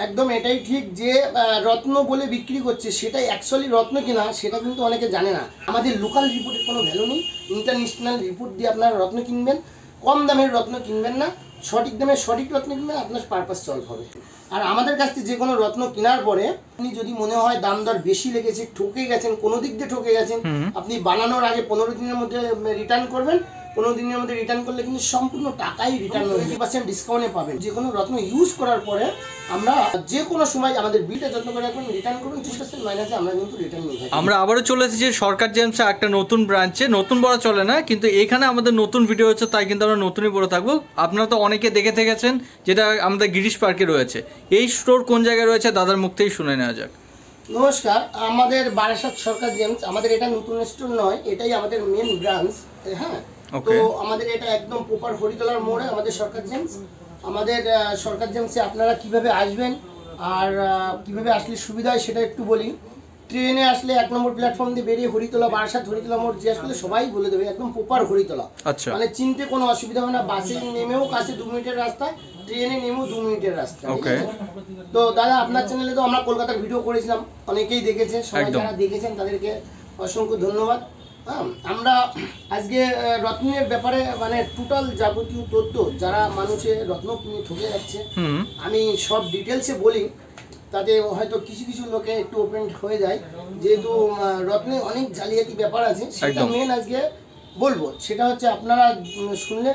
একদম এটাই ঠিক যে রত্ন বলে বিক্রি করছে সেটা অ্যাকচুয়ালি রত্ন কিনা সেটা কিন্তু অনেকে জানে না। আমাদের লোকাল রিপোর্টের কোনো ভ্যালু নেই। ইন্টারন্যাশনাল রিপোর্ট দিয়ে আপনারা রত্ন কিনবেন, কম দামের রত্ন কিনবেন না, সঠিক দামে সঠিক রত্ন কিনবেন, আপনার পারপাস সলভ হবে। আর আমাদের কাছ থেকে যে কোনো রত্ন কেনার পরে আপনি যদি মনে হয় দাম দর বেশি লেগেছে, ঠকে গেছেন, কোনো দিক দিয়ে ঠকে গেছেন, আপনি বানানোর আগে 15 দিনের মধ্যে রিটার্ন করবেন। 15 দিনের মধ্যে রিটার্ন করলে কিন্তু সম্পূর্ণ টাকাই রিটার্ন হবে, 20% ডিসকাউন্টে পাবেন। যে কোনো রত্ন ইউজ করার পরে আমরা যে কোনো সময় আমাদের বিলটা যত্ন করে রাখবেন, রিটার্ন করুন, 20% মাইনাসে আমরা কিন্তু রিটার্ন নিয়ে থাকি। আমরা আবারও চলে এসেছি সরকার জেমসে একটা নতুন ব্রাঞ্চে। নতুন বড় চলে না, কিন্তু এখানে আমাদের নতুন ভিডিও হচ্ছে, তাই কিন্তু আমরা নতুনই বড় থাকবো। আপনারা তো অনেকে দেখে থেকেছেন, যেটা আমাদের গিরিশ পার্কে রয়েছে। এই স্টোর কোন জায়গায় রয়েছে দাদার মুখ থেকেই শুনে নেওয়া যাক। নমস্কার, আমাদের বারাসাত সরকার জেমস, আমাদের এটা নতুন স্টোর নয়, এটাই আমাদের মেন ব্রাঞ্চ। হ্যাঁ, তো আমাদের এটা একদম প্রপার হরিতলার মোড়ে আমাদের সরকার জেমস। আমাদের সরকার জেমসে আপনারা কিভাবে আসবেন আর কিভাবে আসলে সুবিধা হয় সেটা একটু বলি। ট্রেনে আসলে 1 নম্বর প্ল্যাটফর্ম দিয়ে বেরিয়ে হরিতলা, বারাসাত হরিতলা মোড় যে আসলে সবাই বলে দেবে, একদম প্রপার হরিতলা। আচ্ছা, মানে চিনতে কোনো অসুবিধা হবে না। বাসে নেমেও কাছে 2 মিনিটের রাস্তা, ট্রেনে নেমেও 2 মিনিটের রাস্তা। ওকে। তো দাদা, আপনার চ্যানেলে তো আমরা কলকাতার ভিডিও করেছিলাম, অনেকেই দেখেছে। সবাই যারা দেখেছেন তাদেরকে অসংখ্য ধন্যবাদ। হ্যাঁ, আমরা আজকে রত্নের ব্যাপারে মানে টোটাল যাবতীয় তথ্য, যারা মানুষের রত্ন কিনে ঠকে যাচ্ছে, আমি সব ডিটেলসে বলি, তাতে হয়তো কিছু কিছু লোকে একটু ওপেন হয়ে যায়। যেহেতু রত্নে অনেক জালিয়াতি ব্যাপার আছে, সেটা মেন আজকে বলবো। সেটা হচ্ছে আপনারা শুনলে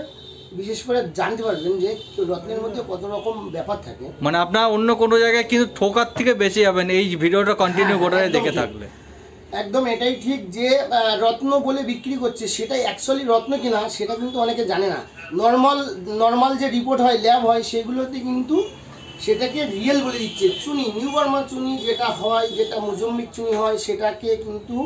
বিশেষ করে জানতে পারবেন যে রত্নের মধ্যে কত রকম ব্যাপার থাকে। মানে আপনারা অন্য কোনো জায়গায় কিন্তু ঠকার থেকে বেঁচে যাবেন এই ভিডিওটা কন্টিনিউ গোটায় দেখে থাকলে। একদম এটাই ঠিক যে রত্ন বলে বিক্রি করছে সেটা অ্যাকচুয়ালি রত্ন কিনা সেটা কিন্তু অনেকে জানে না। নর্মাল যে রিপোর্ট হয়, ল্যাব হয়, সেগুলোতে কিন্তু সেটাকে রিয়েল বলে দিচ্ছে। চুনি, নিউ বার্মা চুনি যেটা হয়, যেটা মোজাম্বিক চুনি হয়, সেটাকে কিন্তু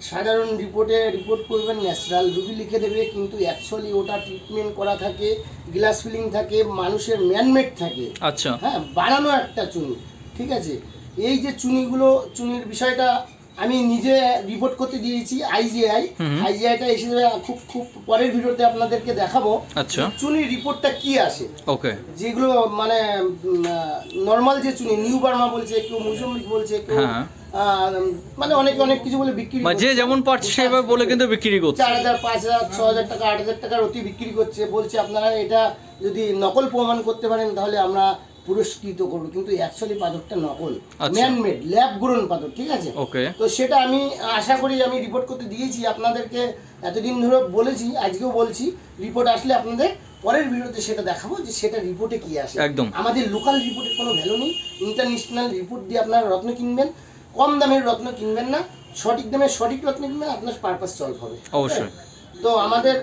সাধারণ রিপোর্ট করবেন ন্যাচারাল, রুবি লিখে দেবে, কিন্তু অ্যাকচুয়ালি ওটা ট্রিটমেন্ট করা থাকে, গ্লাস ফিলিং থাকে, মানুষের ম্যানমেড থাকে। আচ্ছা, হ্যাঁ, বানানো একটা চুনি। ঠিক আছে, এই যে চুনির বিষয়টা আমি নিজে রিপোর্ট করতে দিয়েছি আইজিআইটা এসে খুব পরের ভিডিওতে আপনাদেরকে দেখাবো। আচ্ছা, চুনির রিপোর্টটা কি আসে। ওকে। যেগুলো মানে নর্মাল যে চুনি, নিউ বার্মা বলছে, কেউ মোজাম্বিক বলছে, কেউ মানে অনেক কিছু বলে বিক্রি, যে যেমন পারছে সেভাবে বলে কিন্তু বিক্রি করছে। 4000, 5000, 6000 টাকা, 8000 টাকার অতি বিক্রি করছে। বলছে আপনারা এটা যদি নকল প্রমাণ করতে পারেন তাহলে আমরা পুরস্কৃত করবো, কিন্তু অ্যাকচুয়ালি পাথরটা নকল, ম্যানমেড, ল্যাব গ্রোন পাথর। ঠিক আছে, তো সেটা আমি আশা করি আমি রিপোর্ট করতে দিয়েছি আপনাদেরকে, এতদিন ধরে বলেছি, আজকেও বলছি। রিপোর্ট আসলে আপনাদের পরের ভিডিওতে সেটা দেখাবো যে সেটা রিপোর্টে কি আসে। একদম আমাদের লোকাল রিপোর্টের কোনো ভ্যালু নেই। ইন্টারন্যাশনাল রিপোর্ট দিয়ে আপনারা রত্ন কিনবেন, কম দামের রত্ন কিনবেন না, সঠিক দামে সঠিক রত্ন কিনবেন, আপনার পারপাস সলভ হবে অবশ্যই। তো আমাদের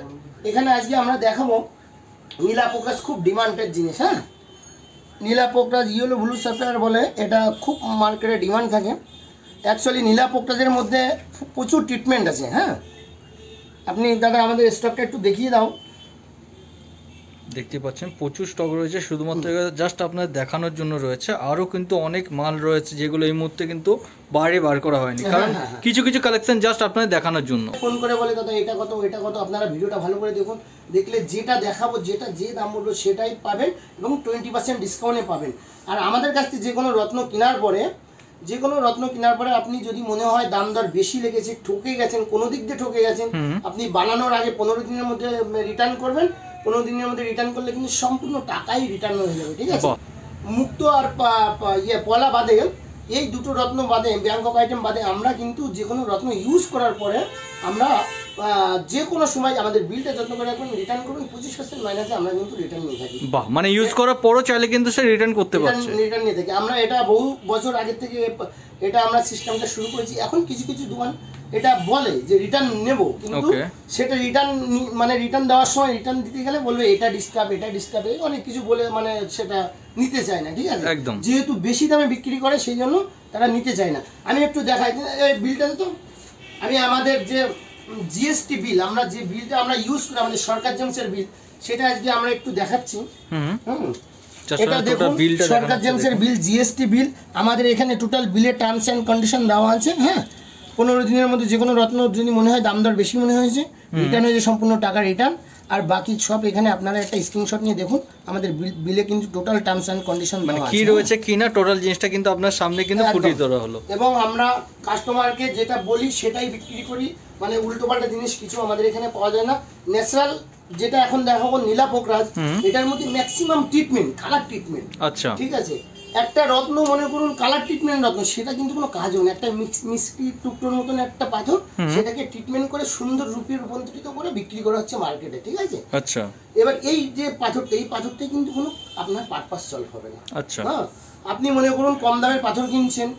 এখানে আজকে আমরা দেখাবো নীলা পোকরাজ, খুব ডিমান্ডেড জিনিস। হ্যাঁ, নীলা পোকরাজ ইয়েলো ব্লু সাফায়ার বলে, এটা খুব মার্কেটে ডিমান্ড থাকে। অ্যাকচুয়ালি নীলা পোকরাজের মধ্যে প্রচুর ট্রিটমেন্ট আছে। হ্যাঁ, আপনি দাদা আমাদের স্টকটা একটু দেখিয়ে দাও। দেখতে পাচ্ছেন প্রচুর স্টক রয়েছে, শুধুমাত্র জাস্ট আপনাদের দেখানোর জন্য রয়েছে। আরও কিন্তু অনেক মাল রয়েছে যেগুলো এই মুহূর্তে কিন্তু বাইরে বার করা হয়নি, কারণ কিছু কিছু কালেকশন জাস্ট আপনাদের দেখানোর জন্য। ফোন করে বলে দাদা এটা কত, এটা কত। আপনারা ভিডিওটা ভালো করে দেখুন, দেখলে যেটা দেখাবো, যে দাম বলবো সেটাই পাবেন, এবং 20% ডিসকাউন্টে পাবেন। আর আমাদের কাছ থেকে যে কোনো রত্ন কেনার পরে আপনি যদি মনে হয় দাম দর বেশি লেগেছে, ঠকে গেছেন, কোনো দিক দিয়ে ঠকে গেছেন, আপনি বানানোর আগে 15 দিনের মধ্যে রিটার্ন করবেন। 15 দিনের মধ্যে রিটার্ন করলে কিন্তু সম্পূর্ণ টাকাই রিটার্ন হয়ে যাবে। ঠিক আছে, মুক্ত আর পলা বাদে, এই দুটো রত্ন বাদে, ব্যাংকক আইটেম বাদে, আমরা কিন্তু যে কোনো রত্ন ইউজ করার পরে আমরা যে কোনো সময় আমাদের বিলটা যত্ন করে রাখবেন, রিটার্ন করবেন, 25% মাইনাসে আমরা কিন্তু রিটার্ন নিয়ে থাকি। বাহ, মানে ইউজ করার পরও চাইলে কিন্তু সে রিটার্ন করতে পারছে, রিটার্ন নিয়ে থাকি আমরা। এটা বহু বছর আগে থেকে এটা আমরা সিস্টেমটা শুরু করেছি। এখন কিছু কিছু দোকান এটা বলে যে রিটার্ন নেব, কিন্তু সেটা রিটার্ন দেওয়ার সময়, রিটার্ন দিতে গেলে বলবে এটা ডিস্টার্ব, অনেক কিছু বলে, মানে সেটা নিতে চায় না। ঠিক আছে, যেহেতু বেশি দামে বিক্রি করে সেই জন্য তারা নিতে চায় না। আমি একটু দেখাই এই বিলটাতে। তো আমি আমাদের যে জিএসটি বিল, আমরা যে বিলটা আমরা ইউজ করি, আমাদের সরকার জেমসের বিল, সেটা আজকে আমরা একটু দেখাচ্ছি। এটা দেখুন, সরকার জেমসের বিল, জিএসটি বিল। আমাদের এখানে টোটাল বিলের টার্মস অ্যান্ড কন্ডিশন দেওয়া আছে। হ্যাঁ, 15 দিনের মধ্যে যে কোনো রত্ন যদি মনে হয় দাম দর বেশি মনে হয়েছে রিটার্ন হয়েছে, সম্পূর্ণ টাকা রিটার্ন। আর বাকি সব এখানে আপনারা একটা স্ক্রিনশট নিয়ে দেখুন, আমাদের বিলে কিন্তু টোটাল টার্মস অ্যান্ড কন্ডিশন দেওয়া আছে কি রয়েছে কি না টোটাল জিনিসটা কিন্তু আপনার সামনে কিন্তু ফুটিয়ে ধরা হলো। এবং আমরা কাস্টমারকে যেটা বলি সেটাই বিক্রি করি, মানে উল্টোপাল্টা জিনিস কিছু আমাদের এখানে পাওয়া যায় না। ন্যাচারাল যেটা এখন দেখাবো নীলা পোকরাজ, এটার মধ্যে ম্যাক্সিমাম ট্রিটমেন্ট, কালার ট্রিটমেন্ট। আচ্ছা, ঠিক আছে, একটা রত্ন মনে করুন কালার ট্রিটমেন্ট রত্ন, সেটা কিন্তু কোনো কাজ হয় না। একটা মিষ্টি টুকরোর মতন একটা পাথর, সেটাকে ট্রিটমেন্ট করে সুন্দর রূপে রূপান্তরিত করে বিক্রি করা হচ্ছে মার্কেটে। ঠিক আছে, আচ্ছা। এবার এই যে পাথরটা, এই পাথরটা কিন্তু কোনো আপনার পারপাস সলভ হবে না। আচ্ছা, হ্যাঁ, আপনি মনে করুন কম দামের পাথর কিনছেন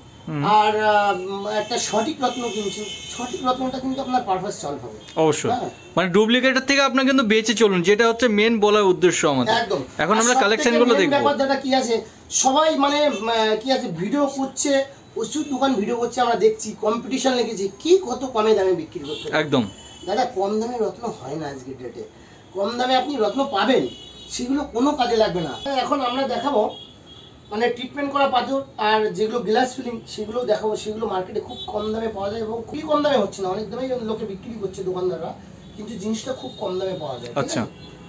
আর একটা সঠিক রত্ন কিনছেন, সঠিক রত্নটা কিন্তু আপনার পারপাস সলভ হবে অবশ্যই। মানে ডুপ্লিকেটের থেকে আপনার কিন্তু বেঁচে চলুন, যেটা হচ্ছে মেন বলার উদ্দেশ্য আমাদের। একদম। এখন আমরা কালেকশনগুলো দেখব। ব্যাপার দাদা কি আছে, সবাই মানে কি আছে ভিডিও করছে, ওষুধ দোকান ভিডিও করছে, আমরা দেখছি কম্পিটিশন লেগেছে কি কত কমে দামে বিক্রি করতে। একদম দাদা কম দামে রত্ন হয় না আজকের ডেটে। কম দামে আপনি রত্ন পাবেন, সেগুলো কোনো কাজে লাগবে না। এখন আমরা দেখাবো মানে ট্রিটমেন্ট করা পাথর আর যেগুলো গ্লাস ফিলিং সেগুলো দেখাবো, সেগুলো মার্কেটে খুব কম দামে পাওয়া যায় এবং খুবই কম দামে হচ্ছে না, অনেক দামে লোকে বিক্রি করছে দোকানদাররা, কিন্তু জিনিসটা খুব কম দামে পাওয়া যায়। আচ্ছা,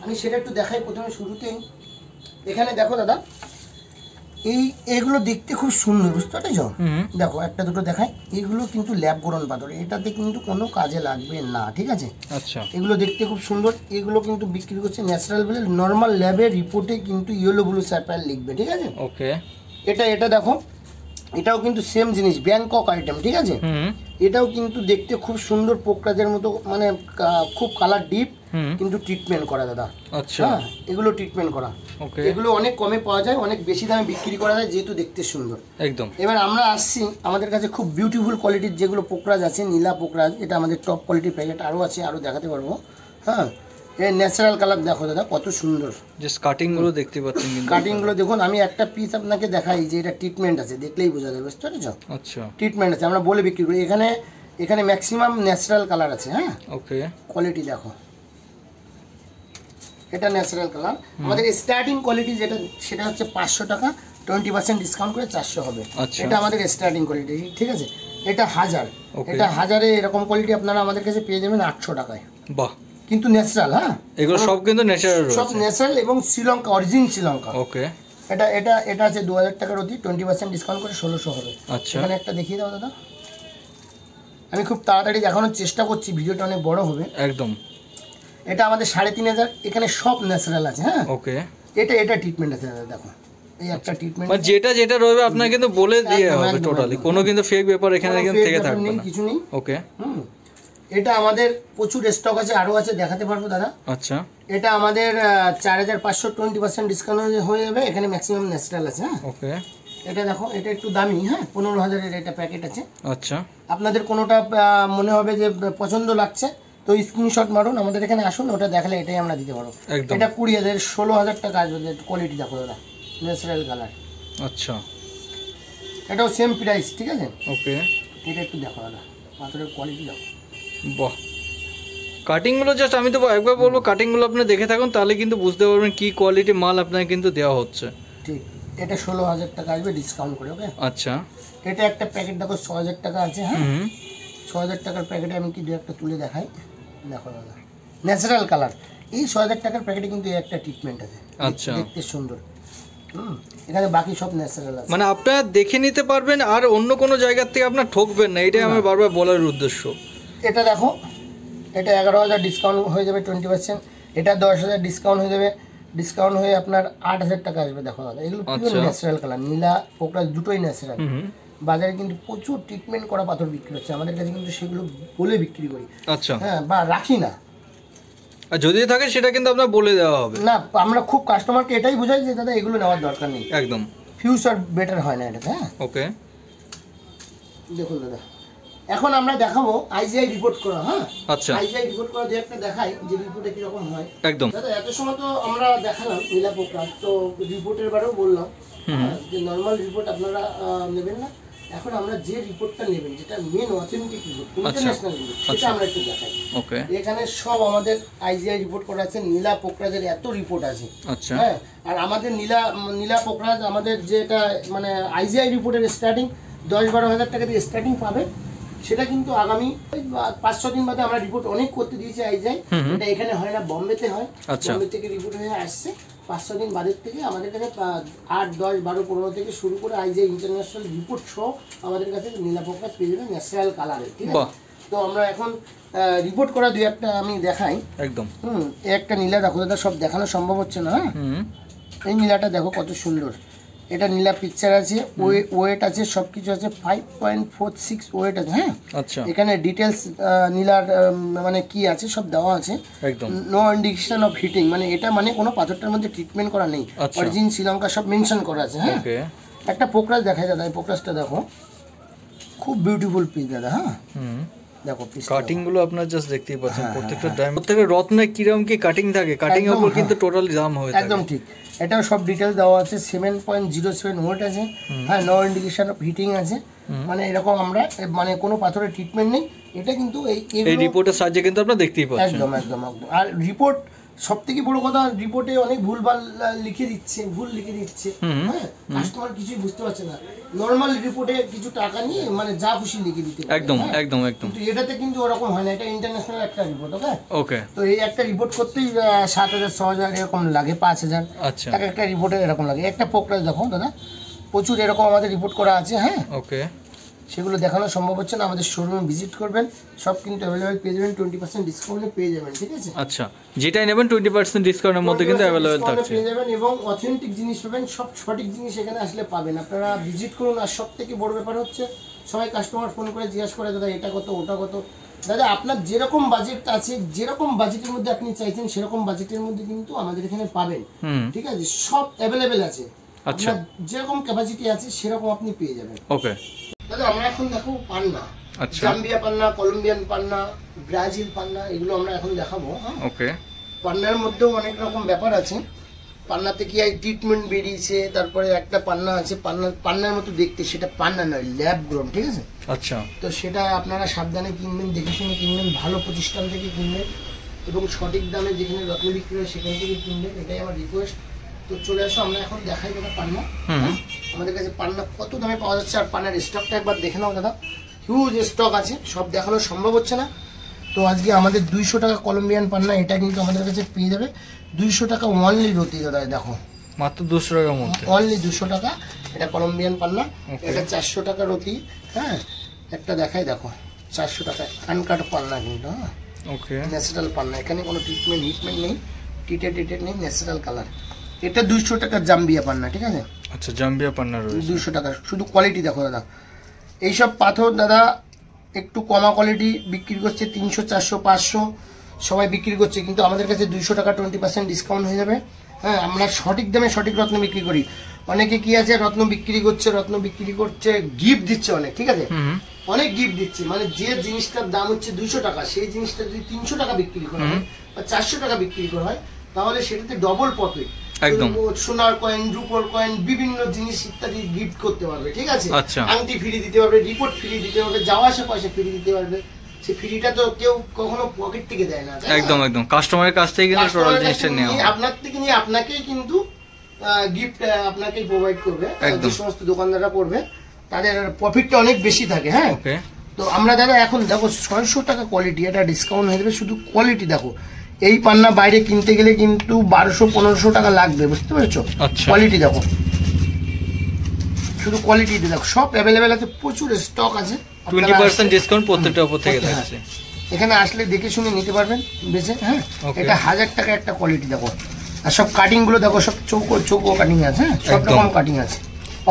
আমি সেটা একটু দেখাই প্রথমে শুরুতেই। এখানে দেখো দাদা, এইগুলো দেখতে খুব সুন্দর, বুঝতে পারছো? দেখো একটা দুটো দেখাই, এগুলো কিন্তু ল্যাব গ্রোন পাথর, এটাতে কিন্তু কোনো কাজে লাগবে না। ঠিক আছে, আচ্ছা। এগুলো দেখতে খুব সুন্দর, এগুলো কিন্তু বিক্রি করছে ন্যাচারাল বলে, নর্মাল ল্যাবের রিপোর্টে কিন্তু ইয়েলো ব্লু স্যাপার লিখবে। ঠিক আছে, ওকে। এটা দেখো, এটাও কিন্তু সেম জিনিস, ব্যাংকক আইটেম। ঠিক আছে, এটাও কিন্তু দেখতে খুব সুন্দর, পোকরাজের মতো, মানে খুব কালার ডিপ, কিন্তু ট্রিটমেন্ট করা দাদা। আচ্ছা, হ্যাঁ, এগুলো ট্রিটমেন্ট করা, এগুলো অনেক কমে পাওয়া যায়, অনেক বেশি দামে বিক্রি করা যায়, যেহেতু দেখতে সুন্দর। একদম। এবার আমরা আসছি আমাদের কাছে খুব বিউটিফুল কোয়ালিটির যেগুলো পোকরাজ আছে, নীলা পোকরাজ, এটা আমাদের টপ কোয়ালিটির প্যাকেট, আরও আছে, আরও দেখাতে পারবো। হ্যাঁ, এই ন্যাচারাল কালার দেখো দাদা কত সুন্দর, জাস্ট কাটিংগুলো দেখতে পাচ্ছেন কিন্তু, কাটিংগুলো দেখুন। আমি একটা পিস আপনাকে দেখাই যে এটা ট্রিটমেন্ট আছে, দেখলেই বোঝা যাবে, বুঝতে পেরেছো? আচ্ছা, ট্রিটমেন্ট আছে, আমরা বলে বিক্রি করি। এখানে ম্যাক্সিমাম ন্যাচারাল কালার আছে। হ্যাঁ, ওকে। কোয়ালিটি দেখো, এটা ন্যাচারাল কালার। আমাদের স্টার্টিং কোয়ালিটি যেটা, সেটা হচ্ছে 500 টাকা, 20% ডিসকাউন্ট করে 400 হবে। এটা আমাদের স্টার্টিং কোয়ালিটি। ঠিক আছে, এটা 1000, এটা 1000-এ এরকম কোয়ালিটি আপনারা আমাদের কাছে পেয়ে যাবেন 800 টাকায়। বাহ, কিন্তু ন্যাচারাল। হ্যাঁ, এগুলো সব কিন্তু ন্যাচারাল, সব ন্যাচারাল এবং শ্রীলঙ্কা, অরিজিন শ্রীলঙ্কা। ওকে। এটা আছে 2000 টাকার অতি, 20% ডিসকাউন্ট করে 1600 হবে। আচ্ছা, এখানে একটা দেখিয়ে দাও দাদা, আমি খুব তাড়াতাড়ি দেখানোর চেষ্টা করছি, ভিডিওটা অনেক বড় হবে। একদম। এটা আমাদের 3500, এখানে সব ন্যাচারাল আছে। হ্যাঁ, ওকে। এটা ট্রিটমেন্ট আছে দাদা, দেখো এই একটা ট্রিটমেন্ট, মানে যেটা রইবে আপনাকে কিন্তু বলে দিয়ে হবে টোটালি, কোনো কিন্তু ফেক ব্যাপার এখানে কিন্তু থেকে থাকবে না, কিছু নেই। ওকে। এটা আমাদের প্রচুর স্টক আছে, আরও আছে, দেখাতে পারবো দাদা। আচ্ছা, এটা আমাদের 4500, 20% ডিসকাউন্ট হয়ে যাবে, এখানে ম্যাক্সিমাম ন্যাচারাল আছে। হ্যাঁ, ওকে। এটা দেখো, এটা একটু দামি। হ্যাঁ, 15000-এর এটা প্যাকেট আছে। আচ্ছা, আপনাদের কোনোটা মনে হবে যে পছন্দ লাগছে তো স্ক্রিনশট মারুন, আমাদের এখানে আসুন, ওটা দেখালে এটাই আমরা দিতে পারবো। এটা 20000, 16000 টাকা আসবে। কোয়ালিটি দেখো দাদা, ন্যাচারাল কালার। আচ্ছা, এটাও সেম প্রাইস। ঠিক আছে, ওকে। এটা একটু দেখো দাদা, পাথরের কোয়ালিটি দেখো। বাহ, কাটিংগুলো জাস্ট আমি তো একবার বলবো কাটিংগুলো আপনি দেখে থাকুন, তাহলে কিন্তু বুঝতে পারবেন কি কোয়ালিটি মাল আপনাকে কিন্তু দেওয়া হচ্ছে। ঠিক, এটা 16000 টাকা আসবে ডিসকাউন্ট করে। ওকে, আচ্ছা। এটা একটা প্যাকেট দেখো 6000 টাকা আছে। হ্যাঁ, 6000 টাকার প্যাকেটে আমি কি দু একটা তুলে দেখাই, দেখো দাদা, ন্যাচারাল কালার। এই 6000 টাকার প্যাকেটে কিন্তু এই একটা ট্রিটমেন্ট আছে। আচ্ছা, দেখতে সুন্দর। এখানে বাকি সব ন্যাচারাল আছে, মানে আপনারা দেখে নিতে পারবেন, আর অন্য কোনো জায়গার থেকে আপনার ঠকবেন না, এটাই আমার বারবার বলার উদ্দেশ্য। এটা দেখো, এটা 11000 ডিসকাউন্ট হয়ে যাবে 20%, এটা 10000 ডিসকাউন্ট হয়ে যাবে, ডিসকাউন্ট হয়ে আপনার 8000 টাকা আসবে। দেখো দাদা, এগুলো পিওর ন্যাচারাল কালার, নীলা পোকরাজ দুটোই ন্যাচারাল। বাজারে কিন্তু প্রচুর ট্রিটমেন্ট করা পাথর বিক্রি হচ্ছে, আমাদের কাছে কিন্তু সেগুলো বলে বিক্রি করি। আচ্ছা, হ্যাঁ, বা রাখি না, আর যদি থাকে সেটা কিন্তু আপনার বলে দেওয়া হবে না। আমরা খুব কাস্টমারকে এটাই বোঝাই যে দাদা এগুলো নেওয়ার দরকার নেই, একদম ফিউচার বেটার হয় না এটাতে। হ্যাঁ, ওকে। দেখুন দাদা, এখন আমরা দেখাবো আইজিআই রিপোর্ট করা। হ্যাঁ, আচ্ছা, আইজিআই রিপোর্ট করা দিয়ে একটা দেখাই যে রিপোর্টে কিরকম হয়। একদম দাদা, এত সময় তো আমরা দেখালাম নীলা পোকরাজ, তো রিপোর্টের বারেও বললাম যে নর্মাল রিপোর্ট আপনারা নেবেন না। এখন আমরা যে রিপোর্টটা নেবেন, যেটা main authentic report, international report, সেটা আমরা একটু দেখাই। ওকে, এখানে সব আমাদের আইজিআই রিপোর্ট করা আছে, নীলা পোকরাজের এত রিপোর্ট আছে। আচ্ছা, হ্যাঁ, আর আমাদের নীলা পোকরাজ আমাদের যেটা মানে আইজিআই রিপোর্টের স্টার্টিং 10-12 হাজার টাকা দিয়ে স্টার্টিং পাবে, সেটা কিন্তু আগামী 5-6 দিন বাদে আমরা রিপোর্ট অনেক করতে দিয়েছি আইজাই। এটা এখানে হয় না, বোম্বেতে হয়। বোম্বে থেকে রিপোর্ট হয়ে আসছে। 5-6 দিন বাদের থেকে আমাদের কাছে 8, 10, 12, 15 থেকে শুরু করে আইজাই ইন্টারন্যাশনাল রিপোর্ট সহ আমাদের কাছে নীলা পোকা পেয়ে যাবেন ন্যাচারাল কালারের, ঠিক আছে? তো আমরা এখন রিপোর্ট করা 2-1টা আমি দেখাই একদম। একটা নীলা দেখো দাদা, সব দেখানো সম্ভব হচ্ছে না। এই নীলাটা দেখো কত সুন্দর, এটা নীলা পিকচার আছে, ওয়েট আছে, সব কিছু আছে, 5.46 ওয়েট আছে। হ্যাঁ আচ্ছা, এখানে ডিটেলস নীলার মানে কি আছে সব দেওয়া আছে একদম। নো ইন্ডিকেশন অফ হিটিং, মানে এটা মানে কোনো পাথরটার মধ্যে ট্রিটমেন্ট করা নেই, অরিজিন শ্রীলঙ্কা সব মেনশন করা আছে। হ্যাঁ একটা পোকরাজ দেখাই দাদা, এই পোকরাজটা দেখো খুব বিউটিফুল পিস দাদা। হ্যাঁ দেখো কাটিং গুলো আপনারা জাস্ট দেখতেই পাচ্ছেন, প্রত্যেকটা ডায়মন্ড প্রত্যেকটা রত্নে কিরকম কি কাটিং থাকে, কাটিং এর উপর কিন্তু টোটালি দাম হয়ে থাকে একদম ঠিক। এটাও সব ডিটেইলস দেওয়া আছে, 7.07 ওয়েট আছে। হ্যাঁ নো ইন্ডিকেশন অফ হিটিং আছে, মানে এরকম আমরা মানে কোনো পাথরের ট্রিটমেন্ট নেই। এটা কিন্তু এই রিপোর্টের সাহায্যে কিন্তু আপনারা দেখতেই পাচ্ছেন একদম একদম একদম। আর রিপোর্ট সবথেকে বড় কথা, রিপোর্টে অনেক ভুলভাল লিখে দিচ্ছে, ভুল লিখে দিচ্ছে। হ্যাঁ কাস্টমার কিছুই বুঝতে পারছে না। নরমাল রিপোর্টে কিছু টাকা নিয়ে মানে যা খুশি লিখে দিতে একদম একদম একদম, কিন্তু এটাতে কিন্তু ওরকম হয় না, এটা ইন্টারন্যাশনাল একটা রিপোর্ট। ওকে তো এই একটা রিপোর্ট করতেই 7,000 6,000 এরকম লাগে, 5,000 আচ্ছা একটা রিপোর্টে এরকম লাগে। একটা পোকরাজ দেখো দাদা, প্রচুর এরকম আমাদের রিপোর্ট করা আছে। হ্যাঁ ওকে, সেগুলো দেখানো সম্ভব হচ্ছে না, আমাদের শোরুমে ভিজিট করবেন, সব কিন্তু অ্যাভেলেবেল পেয়ে যাবেন, 20% ডিসকাউন্টে পেয়ে যাবেন, ঠিক আছে? আচ্ছা যেটাই নেবেন 20% ডিসকাউন্টের মধ্যে কিন্তু অ্যাভেলেবেল থাকছে, পেয়ে যাবেন এবং অথেন্টিক জিনিস পাবেন, সব সঠিক জিনিস এখানে আসলে পাবেন। আপনারা ভিজিট করুন। আর সবথেকে বড় ব্যাপার হচ্ছে সবাই কাস্টমার ফোন করে জিজ্ঞাসা করে দাদা এটা কত ওটা কত। দাদা আপনার যেরকম বাজেট আছে, যেরকম বাজেটের মধ্যে আপনি চাইছেন সেরকম বাজেটের মধ্যে কিন্তু আমাদের এখানে পাবেন, ঠিক আছে? সব অ্যাভেলেবেল আছে, আপনার যেরকম ক্যাপাসিটি আছে সেরকম আপনি পেয়ে যাবেন। ওকে দাদা আমরা এখন দেখো পান্না, জাম্বিয়া পান্না, কলম্বিয়ান পান্না, ব্রাজিল পান্না, এগুলো আমরা এখন দেখাবো। ওকে পান্নার মধ্যেও অনেক রকম ব্যাপার আছে। পান্নাতে কি ট্রিটমেন্ট বেরিয়েছে, তারপরে একটা পান্না আছে পান্নার মতো দেখতে, সেটা পান্না নয়, ল্যাব গ্রোন, ঠিক আছে? আচ্ছা তো সেটা আপনারা সাবধানে কিনবেন, দেখে শুনে কিনবেন, ভালো প্রতিষ্ঠান থেকে কিনবেন এবং সঠিক দামে যেখানে রত্ন বিক্রি হয় সেখান থেকে কিনবেন, এটাই আমার রিকোয়েস্ট। তো চলে আসো, আমরা এখন দেখাই দাদা পান্না। আমাদের কাছে পান্না কত দামে পাওয়া যাচ্ছে আর পান্নার স্টকটা একবার দেখে নাও দাদা, হিউজ স্টক আছে, সব দেখানো সম্ভব হচ্ছে না। তো আজকে আমাদের 200 টাকা কলম্বিয়ান পান্না, এটা কিন্তু আমাদের কাছে পেয়ে যাবে 200 টাকা অনলি রতি দাদা, দেখো মাত্র 200 টাকার মধ্যে, অনলি 200 টাকা এটা কলম্বিয়ান পান্না। এটা 400 টাকা রতি। হ্যাঁ একটা দেখাই দেখো, 400 টাকা আনকাট পান্না কিন্তু। হ্যাঁ ওকে ন্যাচারাল পান্না, এখানে কোনো ট্রিটমেন্ট নেই, টিটেড নেই, ন্যাচারাল কালার। এটা 200 টাকা জাম্বিয়া পান্না, ঠিক আছে? আচ্ছা জাম্বিয়া পান্না রয়েছে 200 টাকা। শুধু কোয়ালিটি দেখো দাদা, এইসব পাথর দাদা একটু কমা কোয়ালিটি বিক্রি করছে 300, 400, 500 সবাই বিক্রি করছে, কিন্তু আমাদের কাছে 200 টাকা 20% ডিসকাউন্ট হয়ে যাবে। হ্যাঁ আমরা সঠিক দামে সঠিক রত্ন বিক্রি করি। অনেকে কি আছে রত্ন বিক্রি করছে গিফট দিচ্ছে অনেক, ঠিক আছে? অনেক গিফট দিচ্ছে, মানে যে জিনিসটার দাম হচ্ছে 200 টাকা সেই জিনিসটা যদি 300 টাকা বিক্রি করা হয় বা 400 টাকা বিক্রি করা হয় তাহলে সেটাতে ডবল প্রফিট। একদম সোনার কয়েন, রূপোর কয়েন, বিভিন্ন জিনিস ইত্যাদি গিফট করতে পারবে, ঠিক আছে? আংটি ফ্রি দিতে পারবে, রিপোর্ট ফ্রি দিতে পারবে, যাওয়া আসা পয়সা ফ্রি দিতে পারবে। সেই ফ্রিটা তো কেউ কখনো পকেট থেকে দেয় না, একদম একদম কাস্টমারের কাছ থেকে কিন্তু টোটাল জিনিসটা নেওয়া হয়, আপনার থেকে নিয়ে আপনাকেই কিন্তু গিফট আপনাকেই প্রোভাইড করবে। যে সমস্ত দোকানদাররা করবে তাদের প্রফিটটা অনেক বেশি থাকে। হ্যাঁ তো আমরা দাদা এখন দেখো 600 টাকা কোয়ালিটি, এটা ডিসকাউন্ট হয়ে যাবে, শুধু কোয়ালিটি দেখো। এই পান্না বাইরে কিনতে গেলে কিন্তু 1200-1500 টাকা লাগবে, বুঝতে পেরেছো? কোয়ালিটি দেখো, শুধু কোয়ালিটি দেখো, সব অ্যাভেলেবেল আছে, প্রচুর স্টক আছে, 20% ডিসকাউন্ট প্রত্যেকটার উপর থেকে থাকছে। এখানে আসলে দেখে শুনে নিতে পারবেন বেশি। হ্যাঁ এটা 1000 টাকা একটা কোয়ালিটি দেখো। আর সব কাটিং গুলো দেখো, সব চৌকো কাটিং আছে। হ্যাঁ সব রকম কাটিং আছে,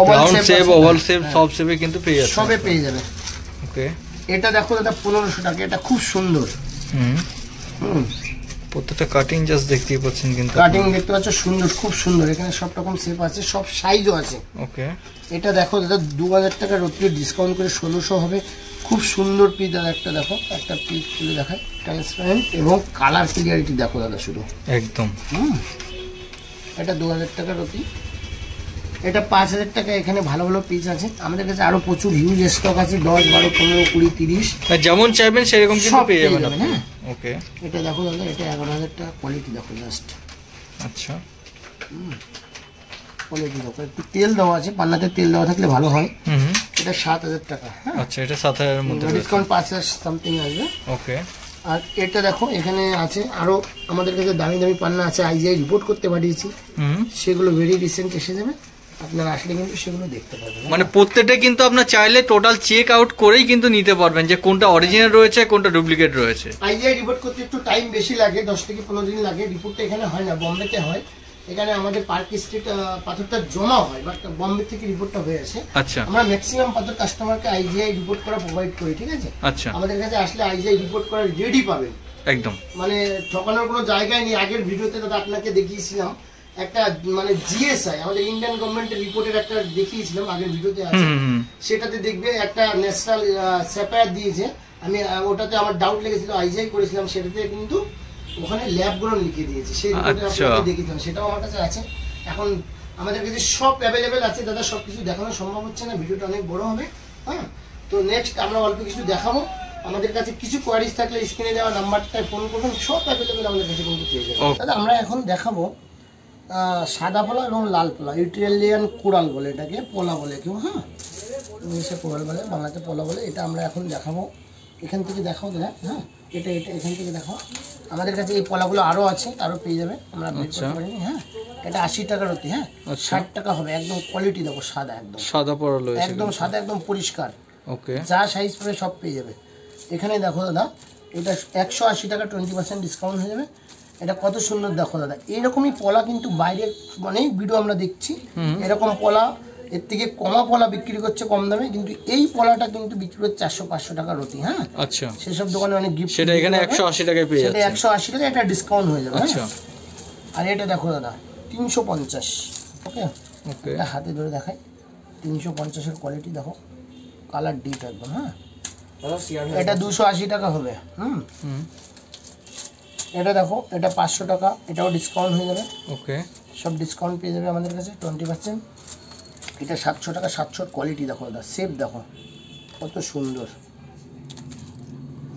ওভাল শেপ সব শেপে কিন্তু পেয়ে যাচ্ছে, সবে পেয়ে যাবে। ওকে এটা দেখো দাদা 1500 টাকা, এটা খুব সুন্দর। প্রত্যেকটা কাটিং জাস্ট দেখতেই পাচ্ছেন, কিন্তু কাটিং দেখতে পাচ্ছ সুন্দর, খুব সুন্দর। এখানে সব রকম শেপ আছে, সব সাইজও আছে। ওকে এটা দেখো দাদা 2000 টাকা রুপি ডিসকাউন্ট করে 1600 হবে, খুব সুন্দর পিস দাদা। একটা দেখো, একটা পিস খুলে দেখায়, ট্রান্সপারেন্ট এবং কালার ক্লিয়ারিটি দেখো দাদা শুধু একদম। এটা 2000 টাকা রুপি, এটা 5000 টাকা। এখানে ভালো ভালো পিস আছে, আমাদের কাছে আরো প্রচুর হিউজ স্টক আছে, 10, 12, 15, 20, 30 যেমন চাইবেন সেরকম কিন্তু পেয়ে যাবেন। হ্যাঁ ওকে এটা দেখো দাদা, এটা 11000 টাকা কোয়ালিটি দেখো জাস্ট। আচ্ছা কোয়ালিটি দেখো, একটু তেল দেওয়া আছে, পান্নাতে তেল দেওয়া থাকলে ভালো হয়। এটা 7000 টাকা। হ্যাঁ আচ্ছা, এটা 7000 এর মধ্যে ডিসকাউন্ট 5000 সামথিং আসবে। ওকে। আর এটা দেখো এখানে আছে আরো আমাদের কাছে দামি দামি পান্না আছে, আইজিআই রিপোর্ট করতে পাঠিয়েছি, সেগুলো ভেরি রিসেন্ট এসে যাবে, আপনারা আসলে কিন্তু সেগুলো দেখতে পাবেন। মানে প্রত্যেকটা কিন্তু আপনার চাইলে টোটাল চেক আউট করেই কিন্তু নিতে পারবেন যে কোনটা অরিজিনাল রয়েছে কোনটা ডুপ্লিকেট রয়েছে। আইজিআই রিপোর্ট করতে একটু টাইম বেশি লাগে, 10 থেকে 15 দিন লাগে। রিপোর্টটা এখানে হয় না, বম্বেতে হয়। এখানে আমাদের পার্ক স্ট্রিট পাথরটা জমা হয়, বাট বম্বে থেকে রিপোর্টটা হয়ে আসে। আচ্ছা, আমরা ম্যাক্সিমাম পাথর কাস্টমারকে আইজিআই রিপোর্ট করা প্রোভাইড করি, ঠিক আছে? আচ্ছা, আমাদের কাছে আসলে আইজিআই রিপোর্ট করা রেডি পাবেন একদম, মানে ঠকানোর কোনো জায়গায় নেই। আগের ভিডিওতে দাদা আপনাকে দেখিয়েছিলাম একটা মানে জিএসআই আমাদের ইন্ডিয়ান গভর্নমেন্টের রিপোর্টের একটা দেখিয়েছিলাম, আগের ভিডিওতে আছে, সেটাতে দেখবে একটা ন্যাশনাল স্যাপায়ার দিয়েছে। আমি ওটাতে আমার ডাউট লেগেছিল, আইজিআই করেছিলাম, সেটাতে কিন্তু ওখানে ল্যাবগুলো লিখে দিয়েছে, সেই রিপোর্টে আপনাকে দেখিয়েছিলাম, সেটাও আমার কাছে আছে। এখন আমাদের কাছে সব অ্যাভেলেবেল আছে দাদা, সব কিছু দেখানো সম্ভব হচ্ছে না, ভিডিওটা অনেক বড় হবে। হ্যাঁ, তো নেক্সট আমরা অল্প কিছু দেখাবো। আমাদের কাছে কিছু কোয়ারিজ থাকলে স্ক্রিনে দেওয়া নাম্বারটায় ফোন করবেন, সব অ্যাভেলেবেল আমাদের কাছে কিন্তু পেয়ে যাবেন। দাদা আমরা এখন দেখাবো সাদা পোলা এবং লাল পোলা, ইটালিয়ান কোরাল বলে এটাকে, পোলা বলে কেউ, হ্যাঁ ইংলিশে কোরাল বলে, বাংলাতে পোলা বলে। এটা আমরা এখন দেখাবো, এখান থেকে দেখাও দাদা। হ্যাঁ, এটা এটা এখান থেকে দেখাও। আমাদের কাছে এই পোলাগুলো আরও আছে, আরও পেয়ে যাবে, আমরা বের করতে পারিনি। হ্যাঁ, এটা 80 টাকার অতি, হ্যাঁ 60 টাকা হবে। একদম কোয়ালিটি দেখো, সাদা, একদম সাদা পড়া রয়েছে, একদম সাদা, একদম পরিষ্কার। ওকে, যা সাইজ পাবে সব পেয়ে যাবে। এখানে দেখো দাদা, এটা 180 টাকা, 20% ডিসকাউন্ট হয়ে যাবে। এটা কত সুন্দর দেখো দাদা, এইরকমই পলা কিন্তু বাইরে অনেক ভিডিও আমরা দেখছি, এরকম পলা এর থেকে কমা পলা বিক্রি করছে কম দামে, কিন্তু এই পলাটা কিন্তু বিক্রি করছে 400-500 টাকা রতি। হ্যাঁ, আচ্ছা, সেসব দোকানে অনেক গিফট, সেটা এখানে 180 টাকায় পেয়ে যাচ্ছে, 180 টাকা, এটা ডিসকাউন্ট হয়ে যাবে। আচ্ছা, আর এটা দেখো দাদা 350। ওকে, ওকে, এটা হাতে ধরে দেখাই, 350 এর কোয়ালিটি দেখো, কালার ডিপ একদম। হ্যাঁ, এটা 280 টাকা হবে। এটা দেখো, এটা 500 টাকা, এটাও ডিসকাউন্ট হয়ে যাবে। ওকে, সব ডিসকাউন্ট পেয়ে যাবে আমাদের কাছে 20%। এটা 700 টাকা, 700 কোয়ালিটি দেখো দাদা, শেপ দেখো কত সুন্দর,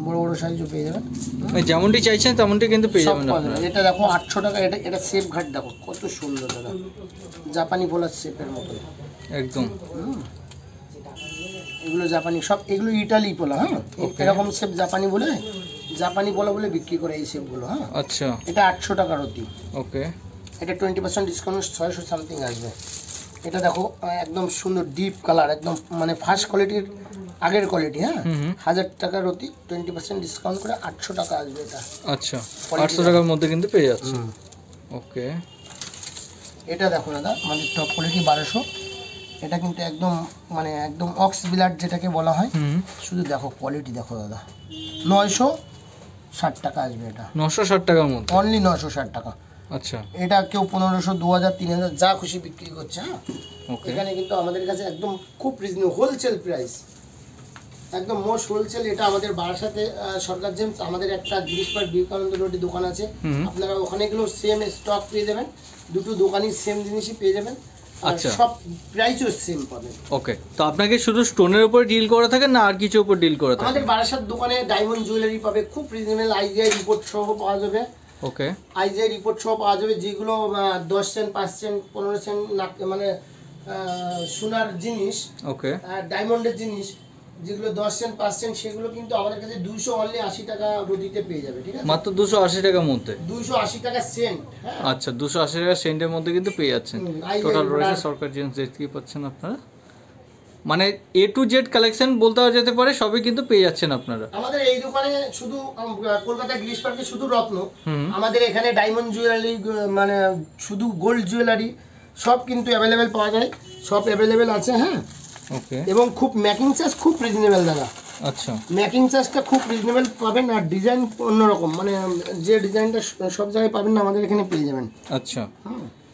বড় বড় সাইজও পেয়ে যাবেন, যেমনটি চাইছেন তেমনটি কিন্তু পেয়ে যাবেন আপনারা। এটা দেখো 800 টাকা, এটা এটা শেপ ঘাট দেখো কত সুন্দর দাদা, জাপানি পোলার শেপের মতো একদম। এগুলো জাপানি, সব এগুলো ইটালি পোলা। হ্যাঁ, এরকম শেপ জাপানি বলে, জাপানি পোলা বলে বিক্রি করে এই শেপগুলো। হ্যাঁ, আচ্ছা, এটা 800 টাকার অতি। ওকে, এটা 20% ডিসকাউন্ট 600 সামথিং আসবে। এটা দেখো একদম সুন্দর ডিপ কালার, একদম মানে ফার্স্ট কোয়ালিটির আগের কোয়ালিটি। হ্যাঁ, 1000 টাকার অতি, 20% ডিসকাউন্ট করে 800 টাকা আসবে এটা। আচ্ছা, 800 টাকার মধ্যে কিন্তু পেয়ে যাচ্ছে। ওকে, এটা দেখো দাদা আমাদের টপ কোয়ালিটি 1200। এটা কিন্তু একদম মানে একদম অক্স বিলাট যেটাকে বলা হয়। শুধু দেখো কোয়ালিটি দেখো দাদা, 960 টাকা আসবে এটা, 960 টাকার মধ্যে, অনলি 960 টাকা। আচ্ছা, এটা কেউ 1500, 2000, 3000 যা খুশি বিক্রি করছে। হ্যাঁ, ওকে, এখানে কিন্তু আমাদের কাছে একদম খুব রিজনেবল হোলসেল প্রাইস, একদম মোস্ট হোলসেল। এটা আমাদের বারাসাতে সরকার জেমস, আমাদের একটা গিরিশ পার্ক বিবেকানন্দ রোডে দোকান আছে, আপনারা ওখানে গেলেও সেম স্টক পেয়ে যাবেন, দুটো দোকানই সেম জিনিসই পেয়ে যাবেন। আচ্ছা, সব প্রাইসও সেম পাবেন। ওকে, তো আপনাকে শুধু স্টোনের উপর ডিল করে থাকে না আর কিছু উপর ডিল করে থাকে? আমাদের বারাসাত দোকানে ডায়মন্ড জুয়েলারি পাবে খুব রিজনেবল, আইজিআই রিপোর্ট সহ পাওয়া যাবে। ওকে, আইজিআই রিপোর্ট সহ পাওয়া যাবে, যেগুলো 10 সেন্ট, 5 সেন্ট, 15 সেন্ট মানে সোনার জিনিস, ওকে, ডায়মন্ডের জিনিস, যেগুলো 10 সেন্ট, 5 সেন্ট, সেগুলো কিন্তু আমাদের কাছে 280 টাকা রতিতে পেয়ে যাবে। ঠিক আছে, মাত্র 280 টাকার মধ্যে, 280 টাকা সেন্ট। হ্যাঁ, আচ্ছা, 280 টাকা সেন্টের মধ্যে কিন্তু পেয়ে যাচ্ছেন। টোটাল রয়েছে সরকার জিনিস দেখতেই পাচ্ছেন আপনারা, মানে এ টু জেড কালেকশন বলতে যেতে পারে, সবই কিন্তু পেয়ে যাচ্ছেন আপনারা। আমাদের এই দোকানে শুধু কলকাতা গিরিশ পার্কে শুধু রত্ন, আমাদের এখানে ডায়মন্ড জুয়েলারি মানে শুধু গোল্ড জুয়েলারি সব কিন্তু অ্যাভেলেবেল পাওয়া যায়, সব অ্যাভেলেবেল আছে। হ্যাঁ, ওকে, এবং খুব মেকিং চার্জ খুব রিজনেবল দাদা, আচ্ছা, মেকিং চার্জটা খুব রিজনেবল পাবেন। আর ডিজাইন অন্যরকম, মানে যে ডিজাইনটা সব জায়গায় পাবেন না আমাদের এখানে পেয়ে যাবেন। আচ্ছা,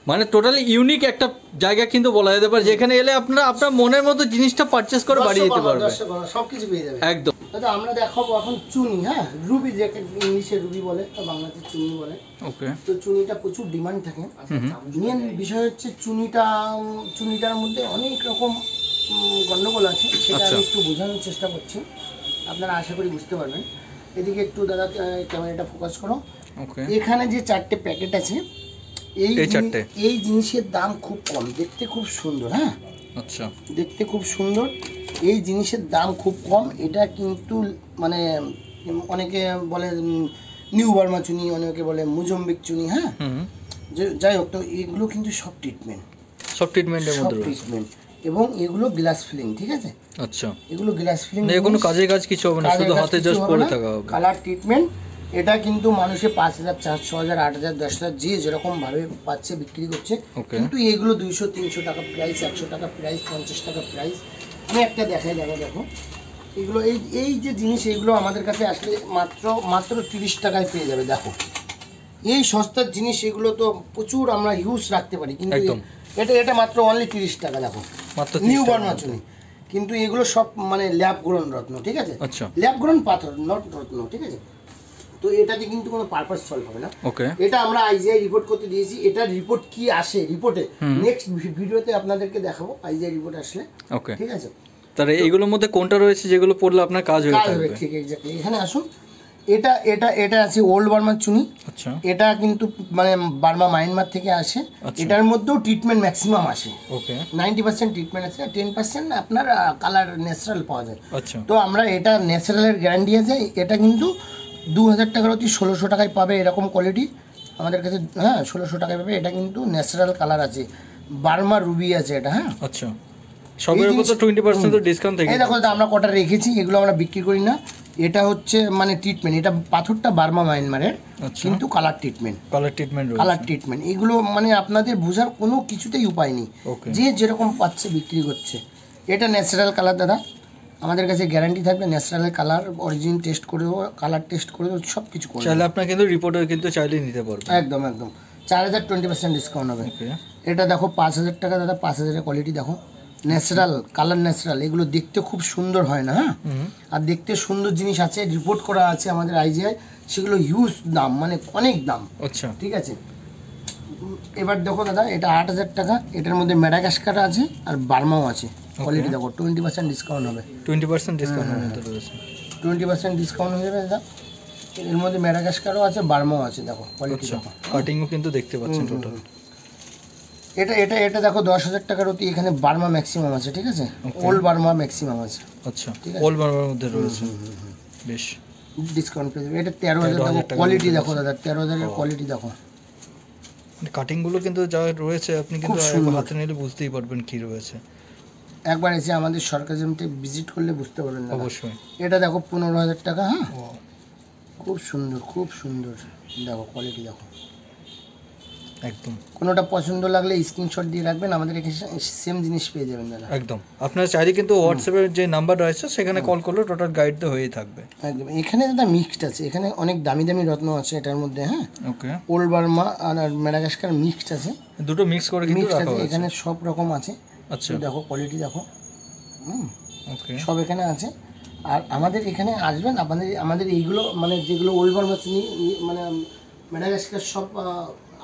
মানে টোটালি ইউনিক একটা জায়গা কিন্তু বলা যেতে পারে, যেখানে এলে আপনারা আপনার মনের মতো জিনিসটা পারচেজ করে বাড়ি যেতে পারবেন, সবকিছু পেয়ে যাবে একদম। দাদা আমরা দেখাবো এখন চুনি। হ্যাঁ, রুবি, যেটা ইংলিশে রুবি বলে, বাংলাতে চুনি বলে। ওকে, তো চুনিটা প্রচুর ডিমান্ড থাকে। মেন বিষয় হচ্ছে চুনিটার মধ্যে অনেক রকম গন্ডগোল আছে, সেটা আমি একটু বোঝানোর চেষ্টা করছি, আপনারা আশা করি বুঝতে পারবেন। এদিকে একটু দাদা ক্যামেরাটা ফোকাস করো। ওকে, এখানে যে 4টে প্যাকেট আছে, এই জিনিসের দাম খুব কম, দেখতে খুব সুন্দর। হ্যাঁ, আচ্ছা, দেখতে খুব সুন্দর, এই জিনিসের দাম খুব কম। এটা কিন্তু মানে অনেকে বলে নিউ বার্মা চুনি, অনেকে বলে মুজম্বিক চুনি, হ্যাঁ যাই হোক, তো এগুলো কিন্তু সব ট্রিটমেন্ট, সব ট্রিটমেন্টের মধ্যে রয়েছে ট্রিটমেন্ট, এবং এগুলো গ্লাস ফিলিং, ঠিক আছে। আচ্ছা, এগুলো গ্লাস ফিলিং, কোনো কাজে কাজ কিছু হবে না, শুধু হাতে জাস্ট পরে থাকা হবে। কালার ট্রিটমেন্ট, এটা কিন্তু মানুষে 5,000, 4,000, 8,000, 10,000 যে যেরকম ভাবে পাচ্ছে বিক্রি করছে। কিন্তু এগুলো 200, 300 টাকা প্রাইস, 100 টাকা প্রাইস, 50 টাকা প্রাইস। আমি একটা দেখাই, দেখো এগুলো এই যে জিনিস, এগুলো আমাদের কাছে আসলে মাত্র 30 টাকায় পেয়ে যাবে। দেখো এই সস্তার জিনিস, এগুলো তো প্রচুর আমরা ইউজ রাখতে পারি, কিন্তু এটা মাত্র অনলি 30 টাকা। দেখো নিউ বার্মা চুনি, কিন্তু এগুলো সব মানে ল্যাব গ্রোন রত্ন, ঠিক আছে, ল্যাব গ্রোন পাথর, নট রত্ন, ঠিক আছে। তো এটাতে কিন্তু কোনো পারপাস সলভ হবে না। এটা আমরা আইজিআই রিপোর্ট করতে দিয়েছি। এটা রিপোর্ট কি আসে, রিপোর্টে নেক্সট ভিডিওতে আপনাদেরকে দেখাবো আইজিআই রিপোর্ট আসলে, ঠিক আছে। তাহলে এইগুলোর মধ্যে কোনটা রয়েছে যেগুলো পড়লে আপনার কাজ হয়ে যাবে? ঠিক, এক্স্যাক্টলি। এখানে আসুন, এটা আছে ওল্ড বার্মার চুনি। আচ্ছা, এটা কিন্তু মানে বার্মা মায়ানমার থেকে আসে। এটার মধ্যেও ট্রিটমেন্ট ম্যাক্সিমাম আসে। 90% ট্রিটমেন্ট আছে, 10% আপনার কালার ন্যাচারাল পাওয়া যায়। তো আমরা এটা ন্যাচারালের গ্যারান্টি আছে। এটা কিন্তু 2,000 টাকার অতি 1600 টাকায় পাবে এরকম কোয়ালিটি আমাদের কাছে, হ্যাঁ 1600 টাকায় পাবে। এটা কিন্তু ন্যাচারাল কালার আছে, বার্মা রুবি আছে এটা, হ্যাঁ। আচ্ছা, সবের উপর তো 20% ডিসকাউন্ট থাকে। এই দেখো আমরা কটা রেখেছি, এগুলো আমরা বিক্রি করি না। এটা হচ্ছে মানে ট্রিটমেন্ট, এটা পাথরটা বার্মা মায়ানমারের, কিন্তু কালার ট্রিটমেন্ট এগুলো মানে আপনাদের বোঝার কোনো কিছুতেই উপায় নেই, যে যেরকম পাচ্ছে বিক্রি করছে। এটা ন্যাচারাল কালার দাদা, আমাদের কাছে গ্যারান্টি থাকবে, ন্যাচারাল কালার, অরিজিন টেস্ট করে দেবো, কালার টেস্ট করে দেবো, সব কিছু করে চাইলে আপনার কিন্তু রিপোর্টে কিন্তু চাইলে নিতে পারবেন। একদম 4000, 20% ডিসকাউন্ট হবে। এটা দেখো 5,000 টাকা দাদা, 5,000-এর কোয়ালিটি দেখো, ন্যাচারাল কালার, ন্যাচারাল। এগুলো দেখতে খুব সুন্দর হয় না, হ্যাঁ, আর দেখতে সুন্দর জিনিস আছে, রিপোর্ট করা আছে আমাদের আইজিআই, সেগুলো হিউজ দাম, মানে অনেক দাম। আচ্ছা, ঠিক আছে। এবার দেখো দাদা, এটা 8,000 টাকা, এটার মধ্যে ম্যাডাগাস্কার আছে আর বার্মাও আছে। কোয়ালিটি দেখো, 20% ডিসকাউন্ট হবে, 20% ডিসকাউন্ট রয়েছে, 20% ডিসকাউন্ট হয়ে যাবে দাদা। এর মধ্যে ম্যাডাগাস্কারও আছে, বার্মাও আছে, দেখো কোয়ালিটি দেখো, কাটিংও কিন্তু দেখতে পাচ্ছেন টোটাল। এটা দেখো 10,000 টাকার অতি, এখানে বার্মা ম্যাক্সিমাম আছে, ঠিক আছে, ওল্ড বার্মা ম্যাক্সিমাম আছে। আচ্ছা, ওল্ড বার্মার মধ্যে রয়েছে, বেশ ডিসকাউন্ট পেয়ে যাবে। এটা 13,000 দেখো, কোয়ালিটি দেখো দাদা, 13,000-এর কোয়ালিটি দেখো। কাটিংগুলো কিন্তু যা রয়েছে আপনি কিন্তু হাতে নিলে বুঝতেই পারবেন কি রয়েছে। একবার এসে আমাদের সরকার জমিতে ভিজিট করলে বুঝতে পারবেন না। অবশ্যই। এটা দেখো 15,000 টাকা, হ্যাঁ, খুব সুন্দর, খুব সুন্দর। দেখো কোয়ালিটি দেখো, একদম। কোনোটা পছন্দ লাগলে স্ক্রিনশট দিয়ে রাখবেন, আমাদের এখানে সেম জিনিস পেয়ে যাবেন দাদা। একদম, আপনারা চাইলে কিন্তু হোয়াটসঅ্যাপের যে নাম্বার রয়েছে সেখানে কল করলে টোটাল গাইড তো হয়েই থাকবে। একদম। এখানে দাদা মিক্সড আছে, এখানে অনেক দামি দামি রত্ন আছে এটার মধ্যে, হ্যাঁ। ওল্ড বার্মা আর ম্যাডাগাস্কার মিক্সড আছে, দুটো মিক্স করে কিন্তু রাখা হয়েছে। এখানে সব রকম আছে। আচ্ছা, দেখো কোয়ালিটি দেখো, সব এখানে আছে। আর আমাদের এখানে আসবেন, আমাদের এইগুলো মানে যেগুলো ওল্ড বার্মা মানে ম্যাডাগাস্কার সব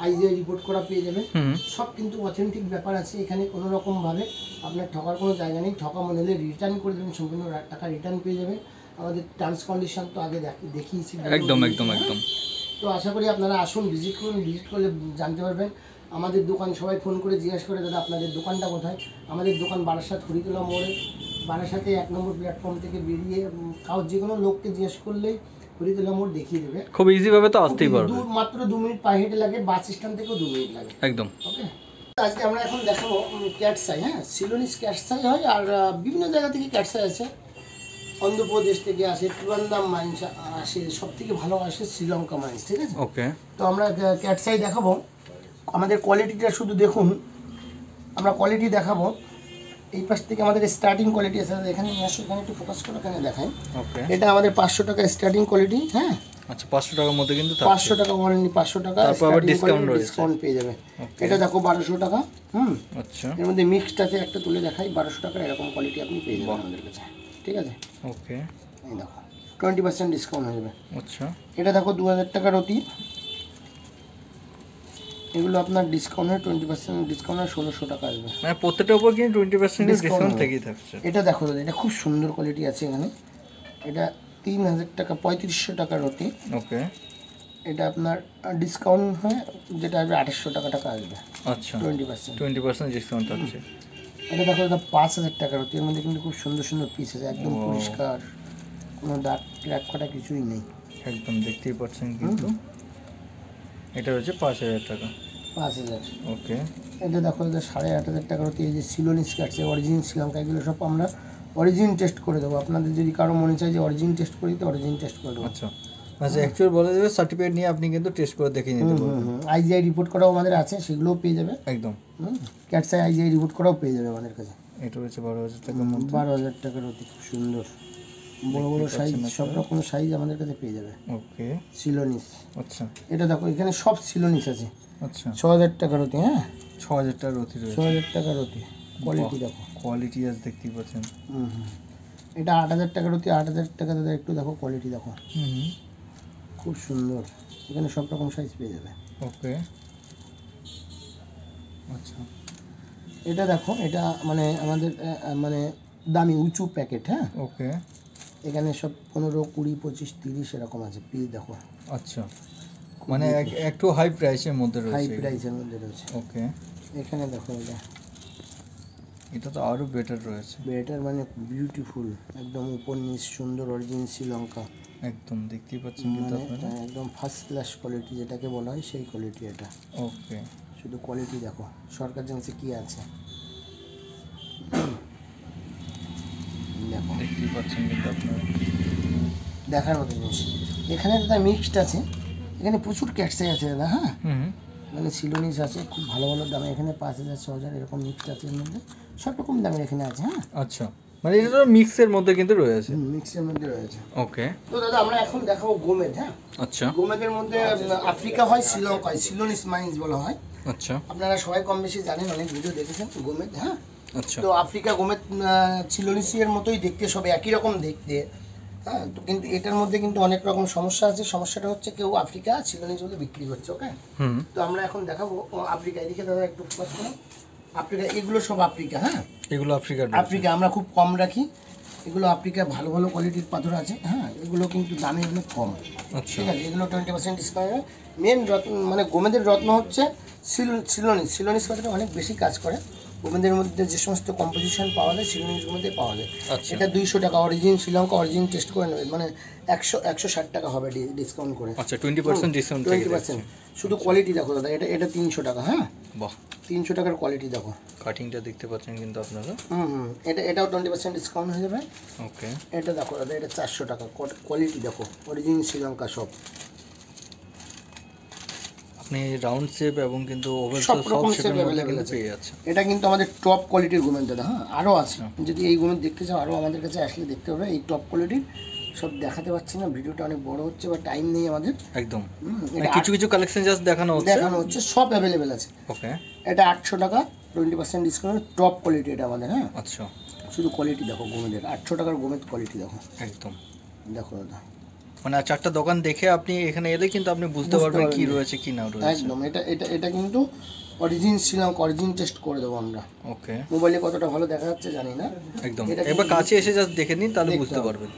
আইজিআই রিপোর্ট করা পেয়ে যাবেন, সব কিন্তু অথেন্টিক ব্যাপার আছে। এখানে কোনো রকমভাবে আপনার ঠকার কোনো জায়গা নেই। ঠকা মনে হলে রিটার্ন করে দেবেন, সম্পূর্ণ টাকা রিটার্ন পেয়ে যাবেন। আমাদের টার্মস কন্ডিশন তো আগে দেখিয়েছি। একদম। তো আশা করি আপনারা আসুন, ভিজিট করুন, ভিজিট করলে জানতে পারবেন আমাদের দোকান। সবাই ফোন করে জিজ্ঞাসা করে দাদা আপনাদের দোকানটা কোথায়। আমাদের দোকান বারাসাত হরিতলা মোড়ে, বারাসাতে 1 নম্বর প্ল্যাটফর্ম থেকে বেরিয়ে যে কোনো লোককে জিজ্ঞেস করলেই হরিতলা মোড় দেখিয়ে দেবে, খুব ইজি ভাবে তো আসতেই পারবে। মাত্র 2 মিনিট পায়ে হেঁটে লাগে, বাস স্ট্যান্ড থেকেও 2 মিনিট লাগে। একদম। ওকে, আজকে আমরা এখন দেখাবো ক্যাটসাই, হ্যাঁ, সিলোনিস ক্যাটসাই হয়, আর বিভিন্ন জায়গা থেকে ক্যাটসাই আছে, অন্ধ্রপ্রদেশ থেকে আসে, ত্রিবান্দাম মাইন্স আসে, সব থেকে ভালো আসে শ্রীলঙ্কা মাইন্স, ঠিক আছে। ওকে, তো আমরা ক্যাটসাই দেখাবো, আমাদের কোয়ালিটিটা শুধু দেখুন, আমরা কোয়ালিটি দেখাবো। এই পাশ থেকে আমাদের স্টার্টিং কোয়ালিটি আছে, এখানে নিয়ে আসো, এখানে একটু ফোকাস করে এখানে দেখাই। ওকে, এটা আমাদের 500 টাকা স্টার্টিং কোয়ালিটি, হ্যাঁ। আচ্ছা, 500 টাকার মধ্যে কিন্তু 500 টাকা ওয়ারেন্টি, 500 টাকা ডিসকাউন্ট পেয়ে যাবে। এটা দেখো 1200 টাকা, আচ্ছা, এর মধ্যে মিক্সড আছে, একটা তুলে দেখাই, 1200 টাকা এরকম কোয়ালিটি আপনি পেয়ে যাবেন আমাদের কাছে, ঠিক আছে। ওকে, এই দেখো 20% ডিসকাউন্ট হয়ে যাবে। আচ্ছা, এটা দেখো 2000 টাকার অতি, এগুলো আপনার ডিসকাউন্ট হয় 20% ডিসকাউন্ট হয় 1600 টাকা আসবে, মানে প্রত্যেকটার উপর কিন্তু 20% ডিসকাউন্ট থেকেই থাকছে। এটা দেখো দাদা, এটা খুব সুন্দর কোয়ালিটি আছে এখানে। এটা 3000 টাকা, 3500 টাকার অতি। ওকে, এটা আপনার ডিসকাউন্ট হয় যেটা আসবে 2800 টাকা আসবে। আচ্ছা, 20% ডিসকাউন্ট থাকছে। এটা দেখো দাদা 5000 টাকার রতি, এর মধ্যে কিন্তু খুব সুন্দর সুন্দর পিস আছে, একদম পরিষ্কার, কোনো দাগ ক্র্যাক ফাটা কিছুই নেই, একদম দেখতেই পাচ্ছেন কিন্তু এটা হচ্ছে 5000 টাকা। 5000। ওকে, এটা দেখো দাদা 8500 টাকার রতি। এই যে সিলোনি স্কার্টস, অরিজিন শ্রীলঙ্কা, এগুলো সব আমরা অরিজিন টেস্ট করে দেবো। আপনাদের যদি কারো মনে চায় যে অরিজিন টেস্ট করে দিতে, অরিজিন টেস্ট করে দেবো। আচ্ছা আচ্ছা, অ্যাকচুয়ালি বলে দেবে, সার্টিফিকেট নিয়ে আপনি কিন্তু টেস্ট করে দেখে নিতে পারবেন। আইজিআই রিপোর্ট করাও আমাদের আছে, সেগুলোও পেয়ে যাবে। একদম ক্যাটসাই আইজিআই রিপোর্ট করাও পেয়ে যাবে আমাদের কাছে। এটা হচ্ছে 12000 টাকা। 12000 টাকার অতি খুব সুন্দর বড় বড় সাইজ, সব রকম সাইজ আমাদের কাছে পেয়ে যাবে। ওকে, সিলোনিস। আচ্ছা এটা দেখো এখানে সব সিলোনিস আছে। আচ্ছা, 6000 টাকার অতি। হ্যাঁ, 6000 টাকার রতি রয়েছে। 6000 টাকার অতি। কোয়ালিটি দেখো, কোয়ালিটি আজ দেখতেই পাচ্ছেন। এটা 8000 টাকার অতি। 8000 টাকা দাদা, একটু দেখো কোয়ালিটি দেখো, খুব সুন্দর। এখানে সব রকম সাইজ পেয়ে যাবে। ওকে, আচ্ছা, এটা দেখো, এটা মানে আমাদের মানে দামি উঁচু প্যাকেট। হ্যাঁ, ওকে, এখানে সব 15, 20, 25, 30 এরকম আছে পিস দেখো। আচ্ছা, মানে একটু হাই প্রাইসের মধ্যে হাই রয়েছে। প্রাইসের মধ্যে রয়েছে। ওকে, এখানে দেখো, এটা তো আরো বেটার রয়েছে। বেটার মানে বিউটিফুল, একদম উপর নিচ সুন্দর, অরিজিন শ্রীলঙ্কা, একদম দেখতেই পাচ্ছেন কিন্তু মানে আপনারা। একদম ফার্স্ট ক্লাস কোয়ালিটি যেটাকে বলা হয়, সেই কোয়ালিটি এটা। ওকে, শুধু কোয়ালিটি দেখো, সরকার জিনিসে কি আছে দেখো, দেখতেই পাচ্ছেন কিন্তু আপনারা। দেখার মতো জিনিস। এখানে দাদা মিক্সড আছে, এখানে প্রচুর ক্যাটসাই আছে দাদা। হ্যাঁ, মানে সিলোনিস আছে খুব ভালো ভালো দামে, এখানে 5000, 6000 এরকম মিক্সড আছে, এর মধ্যে সব রকম দামের এখানে আছে। হ্যাঁ, আচ্ছা, মানে এটা তো মিক্সের মধ্যে কিন্তু রয়েছে। মিক্সের মধ্যে রয়েছে। ওকে, তো দাদা আমরা এখন দেখাবো গোমেদ। হ্যাঁ, আচ্ছা গোমেদের মধ্যে আফ্রিকা হয়, শ্রীলঙ্কা হয়, সিলোনিস মাইন্স বলা হয়। আচ্ছা আপনারা সবাই কম বেশি জানেন, অনেক ভিডিও দেখেছেন গোমেদ। হ্যাঁ, আচ্ছা, তো আফ্রিকা গোমেদ সিলোনিসের মতোই দেখতে, সব একই রকম দেখতে। হ্যাঁ, তো কিন্তু এটার মধ্যে কিন্তু অনেক রকম সমস্যা আছে। সমস্যাটা হচ্ছে কেউ আফ্রিকা সিলোনিস বলে বিক্রি করছে। ওকে, তো আমরা এখন দেখাবো আফ্রিকা। এদিকে দাদা একটু ফোকাস করো। আফ্রিকা, এগুলো সব আফ্রিকা। হ্যাঁ, এগুলো আফ্রিকার। আফ্রিকা আমরা খুব কম রাখি, এগুলো আফ্রিকা ভালো ভালো কোয়ালিটির পাথর আছে। হ্যাঁ, এগুলো কিন্তু দামে অনেক কম। আচ্ছা, ঠিক আছে, এগুলো 20% ডিসকাউন্ট। মেন রত্ন মানে গোমেদের রত্ন হচ্ছে সিলোনিস। সিলোনিস পাথরটা অনেক বেশি কাজ করে। গোমেদের মধ্যে যে সমস্ত কম্পোজিশন পাওয়া যায়, সিলোনিসের মধ্যে পাওয়া যায়। আচ্ছা, এটা 200 টাকা অরিজিন শ্রীলঙ্কা, অরিজিন টেস্ট করে নেবে, মানে 160 টাকা হবে ডিসকাউন্ট করে। আচ্ছা 20% ডিসকাউন্ট। 20%। শুধু কোয়ালিটি দেখো দাদা, এটা 300 টাকা। হ্যাঁ, বাহ, 300 টাকার কোয়ালিটি দেখো। কাটিংটা দেখতে পাচ্ছেন কিন্তু আপনারা। এটাও 20% ডিসকাউন্ট হয়ে যাবে। ওকে, এটা দেখো দাদা, এটা 400 টাকা। কোয়ালিটি দেখো, অরিজিন শ্রীলঙ্কা সব। আপনি রাউন্ড শেপ এবং কিন্তু ওভাল সব সব রকম শেপের shape মধ্যে available কিন্তু আছে। পেয়ে যাচ্ছে। এটা কিন্তু আমাদের টপ কোয়ালিটির গোমেদ দাদা। হ্যাঁ, আরও আছে, যদি এই গোমেদ দেখতে চাও আরও আমাদের কাছে আসলে দেখতে হবে। এই টপ কোয়ালিটির সব দেখাতে পাচ্ছি না, ভিডিওটা অনেক বড় হচ্ছে বা টাইম নেই আমাদের। একদম, এটা কিছু কিছু কালেকশন জাস্ট দেখানো হচ্ছে, সব অ্যাভেলেবেল আছে। ওকে, এটা 800 টাকা, 20% ডিসকাউন্ট, টপ কোয়ালিটি এটা আমাদের। হ্যাঁ, আচ্ছা, শুধু কোয়ালিটি দেখো গোমেদের, 800 টাকার গোমেদ কোয়ালিটি দেখো। একদম, দেখো দাদা, মানে চারটা দোকান দেখে আপনি এখানে এলে কিন্তু আপনি বুঝতে পারবেন কি রয়েছে কি না রয়েছে। একদম। এটা কিন্তু অরিজিন শ্রীলঙ্কা, অরিজিন টেস্ট করে দেবো আমরা। ওকে, মোবাইলে কতটা ভালো দেখা যাচ্ছে জানি না। একদম, এবার কাছে এসে জাস্ট দেখে নিন, তাহলে বুঝতে পারবেন।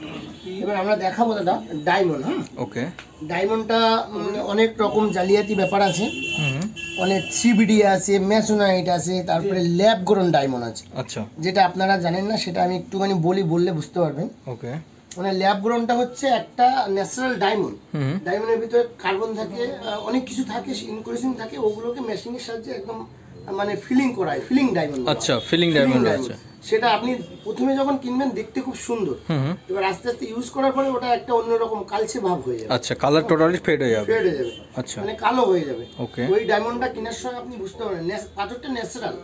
এবার আমরা দেখাবো দাদা ডায়মন্ড। হ্যাঁ, ওকে, ডায়মন্ডটা অনেক রকম জালিয়াতি ব্যাপার আছে, অনেক সিবিডি আছে, ম্যাসোনাইট আছে, তারপরে ল্যাব গ্রোন ডায়মন্ড আছে। আচ্ছা, যেটা আপনারা জানেন না, সেটা আমি একটুখানি বললে বুঝতে পারবেন। ওকে, মানে ল্যাব গ্রোনটা হচ্ছে একটা ন্যাচারাল ডায়মন্ড। ডায়মন্ডের ভিতরে কার্বন থাকে, অনেক কিছু থাকে, ইনক্লুশন থাকে, ওগুলোকে মেশিনের সাহায্যে একদম মানে ফিলিং করায়, ফিলিং ডায়মন্ড। আচ্ছা, ফিলিং ডায়মন্ড আছে। সেটা আপনি প্রথমে যখন কিনবেন দেখতে খুব সুন্দর, এবার আস্তে আস্তে ইউজ করার পরে ওটা একটা অন্যরকম কালচে ভাব হয়ে যাবে। আচ্ছা, কালার টোটালি ফেড হয়ে যাবে। ফেড হয়ে যাবে, আচ্ছা, মানে কালো হয়ে যাবে। ওকে, ওই ডায়মন্ডটা কেনার সময় আপনি বুঝতে পারবেন পাথরটা ন্যাচারাল,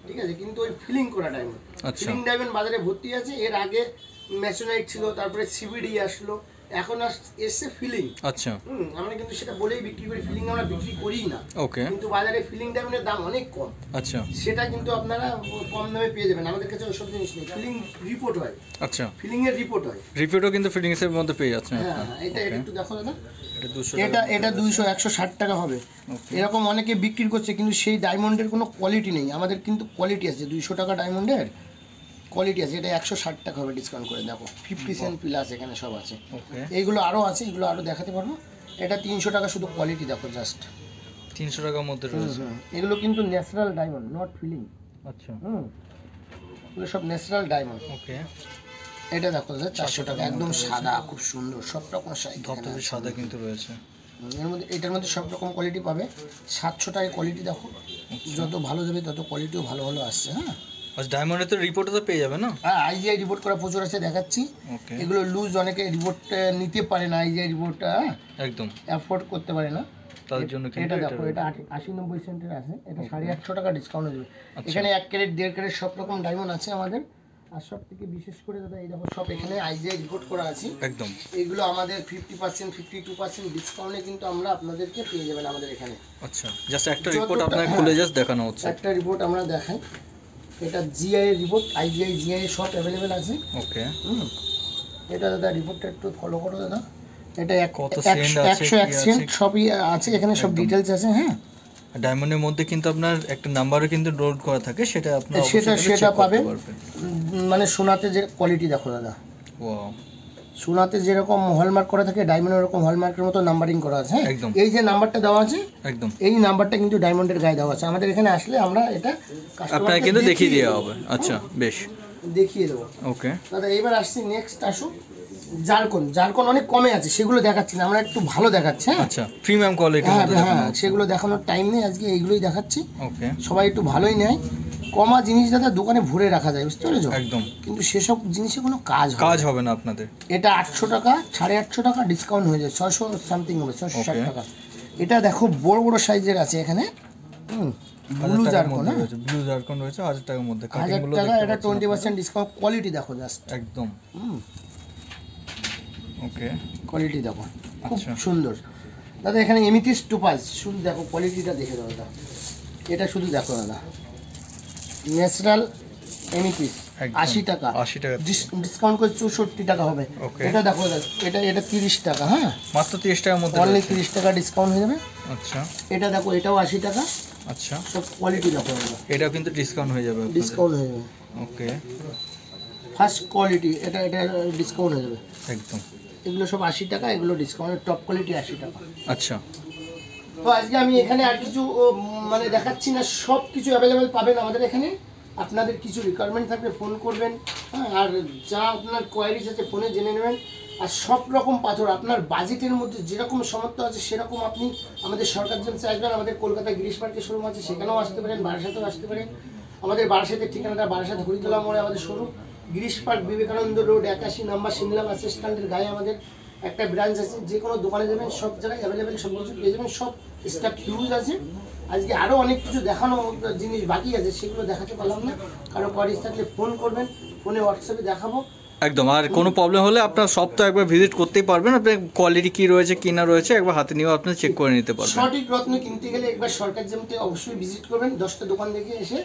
ঠিক আছে, কিন্তু ওই ফিলিং করা ডায়মন্ড। আচ্ছা, ফিলিং ডায়মন্ড বাজারে ভর্তি আছে। এর আগে ম্যাসোনাইট ছিল, তারপরে সিবিডি আসলো, এখন এসছে ফিলিং। আচ্ছা, আমরা কিন্তু সেটা বলেই বিক্রি করি, ফিলিং আমরা বিক্রি করিই না। ওকে, কিন্তু বাজারে ফিলিং ডায়মন্ডের দাম অনেক কম। আচ্ছা, সেটা কিন্তু আপনারা কম দামে পেয়ে যাবেন। আমাদের কাছে ওইসব জিনিস নেই, ফিলিং রিপোর্ট হয়। আচ্ছা, ফিলিং এর রিপোর্ট হয়। রিপিটও কিন্তু ফিটিংস এর মধ্যে পেয়ে যাচ্ছে। হ্যাঁ, এটা একটু দেখো দাদা, এটা 200 এটা 160 টাকা হবে। এরকম অনেকে বিক্রি করছে, কিন্তু সেই ডায়মন্ডের কোনো কোয়ালিটি নেই। আমাদের কিন্তু কোয়ালিটি আছে, 200 টাকা ডায়মন্ডের কোয়ালিটি আছে। এটা 160 টাকা হবে ডিসকাউন্ট করে। দেখো 50% প্লাস এখানে সব আছে। ওকে, এইগুলো আরও আছে, এগুলো আরও দেখাতে পারবো। এটা 300 টাকা, শুধু কোয়ালিটি দেখো জাস্ট। 300 টাকার মধ্যে রয়েছে। এগুলো কিন্তু ন্যাচারাল ডায়মন্ড, নট ফিলিং। আচ্ছা, এগুলো সব ন্যাচারাল ডায়মন্ড। ওকে, এটা দেখো দাদা 400 টাকা, একদম সাদা, খুব সুন্দর, সব রকম ধবধবে সাদা কিন্তু রয়েছে। এর মধ্যে এটার মধ্যে সব রকম কোয়ালিটি পাবে। 700 টাকায় কোয়ালিটি দেখো, যত ভালো যাবে তত কোয়ালিটিও ভালো ভালো আসছে। হ্যাঁ, আচ্ছা ডায়মন্ডের তো রিপোর্টও তো পেয়ে যাবে না? হ্যাঁ, আইজিআই রিপোর্ট করা প্রচুর আছে, দেখাচ্ছি। ওকে, এগুলো লুজ, অনেকে রিপোর্ট নিতে পারে না, আইজিআই রিপোর্টটা একদম অ্যাফোর্ড করতে পারে না, তাদের জন্য কিন্তু এটা দেখো, এটা 80-90 সেন্টের আছে, এটা 850 টাকা ডিসকাউন্ট হয়ে যাবে। এখানে 1 ক্যারেট 1.5 ক্যারেট সব রকম ডায়মন্ড আছে আমাদের। আর সব থেকে বিশেষ করে দাদা এই দেখো, সব এখানে আইজিআই রিপোর্ট করা আছে একদম। এইগুলো আমাদের 50% 52% ডিসকাউন্টে কিন্তু আমরা আপনাদেরকে পেয়ে যাবেন আমাদের এখানে। আচ্ছা, জাস্ট একটা রিপোর্ট আপনাকে খুলে জাস্ট দেখানো হচ্ছে। একটা রিপোর্ট আমরা দেখাই, এটা জিআই এর রিপোর্ট, আইজিআই জিআই সব অ্যাভেলেবেল আছে। ওকে, এটা দাদা রিপোর্টটা একটু ফলো করো দাদা। এটা কত সেন্ট আছে, 101 সেন্ট সবই আছে এখানে, সব ডিটেইলস আছে। হ্যাঁ, ডায়মন্ডের মধ্যে কিন্তু আপনার একটা নাম্বারও কিন্তু লোড করা থাকে, সেটা আপনারা সেটা পাবেন। মানে সোনাতে যে কোয়ালিটি দেখো দাদা, ওয়াও, সোনাতে যেরকম হলমার্ক করা থাকে ডায়মন্ডের ওরকম হলমার্কের মতো নাম্বারিং করা আছে। একদম। এই যে নাম্বারটা দেওয়া আছে, একদম এই নাম্বারটা কিন্তু ডায়মন্ডের গায়ে দেওয়া আছে। আমাদের এখানে আসলে আমরা এটা আপনাকে কিন্তু দেখিয়ে দেওয়া হবে। আচ্ছা, বেশ, দেখিয়ে দেবো। ওকে দাদা এবার আসছি নেক্সট, আসুন জারকন অনেক কমে আছে, সেগুলো দেখাচ্ছি না, আমরা একটু ভালো দেখাচ্ছি। হ্যাঁ, আচ্ছা, প্রিমিয়াম কোয়ালিটি। হ্যাঁ, সেগুলো দেখানোর টাইম নেই আজকে, এইগুলোই দেখাচ্ছি। ওকে, সবাই একটু ভালোই নেয়, কমা জিনিস দাদা দোকানে ভরে রাখা যায়, বুঝতে পেরেছো? একদম, কিন্তু সেসব জিনিসে কোনো কাজ হবে না আপনাদের। এটা 800 টাকা, 850 টাকা ডিসকাউন্ট হয়ে যায়, 600 সামথিং হবে, 660 টাকা। এটা দেখো বড় বড় সাইজের আছে এখানে, ব্লু জারকন। ব্লু জারকন রয়েছে 1000 টাকার মধ্যে, 1000 টাকা। এটা 20% ডিসকাউন্ট, কোয়ালিটি দেখো জাস্ট একদম। ওকে, কোয়ালিটি দেখো খুব সুন্দর দাদা। এখানে এমিথিস্ট টোপাজ, শুধু দেখো কোয়ালিটিটা দেখে দাও দাদা, এটা শুধু দেখো দাদা, ন্যাচারাল এমিথিস্ট 80 টাকা, ডিসকাউন্ট করে 64 টাকা হবে। এটা দেখো দাদা, এটা 30 টাকা। হ্যাঁ, মাত্র 30 টাকার মধ্যে, অনলি 30 টাকা ডিসকাউন্ট হয়ে যাবে। আচ্ছা, এটা দেখো, এটাও 80 টাকা। আচ্ছা, সব কোয়ালিটি দেখো দাদা, এটাও কিন্তু ডিসকাউন্ট হয়ে যাবে, ডিসকাউন্ট হয়ে যাবে। ওকে, ফার্স্ট কোয়ালিটি, এটা ডিসকাউন্ট হয়ে যাবে একদম। এগুলো সব 80 টাকা, এগুলো ডিসকাউন্ট, টপ কোয়ালিটি 80 টাকা। আচ্ছা, তো আজকে আমি এখানে আর কিছু মানে দেখাচ্ছি না, সব কিছু অ্যাভেলেবেল পাবেন আমাদের এখানে। আপনাদের কিছু রিকোয়ারমেন্ট থাকলে ফোন করবেন। হ্যাঁ, আর যা আপনার কোয়ারিজ আছে ফোনে জেনে নেবেন। আর সব রকম পাথর আপনার বাজেটের মধ্যে যেরকম সামর্থ্য আছে সেরকম আপনি আমাদের সরকার জেমসে আসবেন। আমাদের কলকাতা গিরিশ পার্কের শোরুম আছে, সেখানেও আসতে পারেন, বারাসাতেও আসতে পারেন। আমাদের বারাসাতের ঠিকানাটা বারাসাত হরিতলা মোড়ে আমাদের showroom. Girish park Vivekananda road 81 নম্বর সিমলা বাস স্ট্যান্ডের গায়ে আমাদের একটা ব্রাঞ্চ আছে। যে কোনো দোকানে যাবেন, সব জায়গায় অ্যাভেলেবেল সব কিছু পেয়ে যাবেন, সব স্টাফ ইউজ আছে। আজকে আরও অনেক কিছু দেখানো জিনিস বাকি আছে, সেগুলো দেখাতে পারলাম না। কারো কোয়ারিজ থাকলে ফোন করবেন, ফোনে হোয়াটসঅ্যাপে দেখাবো একদম। আর কোনো প্রবলেম হলে আপনার সব তো একবার ভিজিট করতেই পারবেন, আপনার কোয়ালিটি কী রয়েছে কি না রয়েছে একবার হাতে নিয়েও আপনি চেক করে নিতে পারবেন। সঠিক রত্ন কিনতে গেলে একবার সরকার জেমতে অবশ্যই ভিজিট করবেন। 10টা দোকান দেখে এসে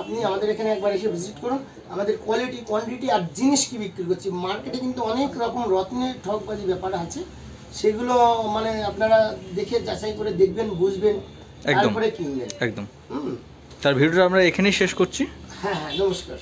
আপনি আমাদের এখানে একবার এসে ভিজিট করুন। আমাদের কোয়ালিটি, কোয়ান্টিটি আর জিনিস কি বিক্রি করছি, মার্কেটে কিন্তু অনেক রকম রত্নের ঠকবাজি ব্যাপার আছে, সেগুলো মানে আপনারা দেখে যাচাই করে দেখবেন, বুঝবেন, তারপরে কিনবেন। একদম। তার ভিডিওটা আমরা এখানেই শেষ করছি। হ্যাঁ, নমস্কার।